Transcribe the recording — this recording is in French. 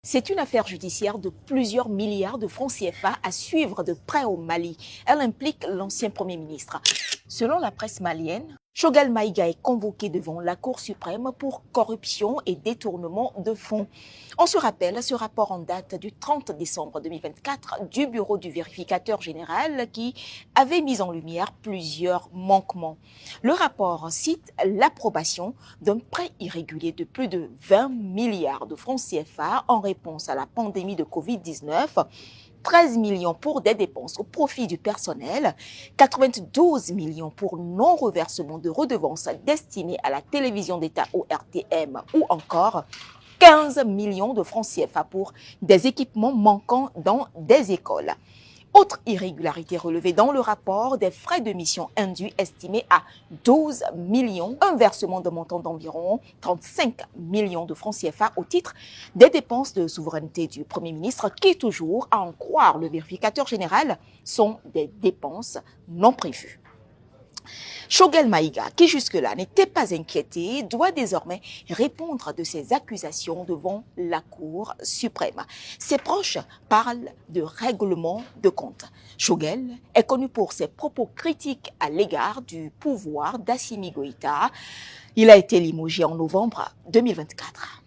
C'est une affaire judiciaire de plusieurs milliards de francs CFA à suivre de près au Mali. Elle implique l'ancien Premier ministre. Selon la presse malienne, Choguel Maïga est convoqué devant la Cour suprême pour corruption et détournement de fonds. On se rappelle ce rapport en date du 30 décembre 2024 du bureau du vérificateur général qui avait mis en lumière plusieurs manquements. Le rapport cite l'approbation d'un prêt irrégulier de plus de 20 milliards de francs CFA en réponse à la pandémie de Covid-19, 13 millions pour des dépenses au profit du personnel, 92 millions pour non-reversement de redevances destinées à la télévision d'État ORTM ou encore 15 millions de francs CFA pour des équipements manquants dans des écoles. Autre irrégularité relevée dans le rapport, des frais de mission induits estimés à 12 millions, un versement de montant d'environ 35 millions de francs CFA au titre des dépenses de souveraineté du Premier ministre qui, toujours, à en croire le vérificateur général, sont des dépenses non prévues. Choguel Maïga, qui jusque-là n'était pas inquiété, doit désormais répondre de ces accusations devant la Cour suprême. Ses proches parlent de règlement de compte. Choguel est connu pour ses propos critiques à l'égard du pouvoir d'Assimi Goïta. Il a été limogé en novembre 2024.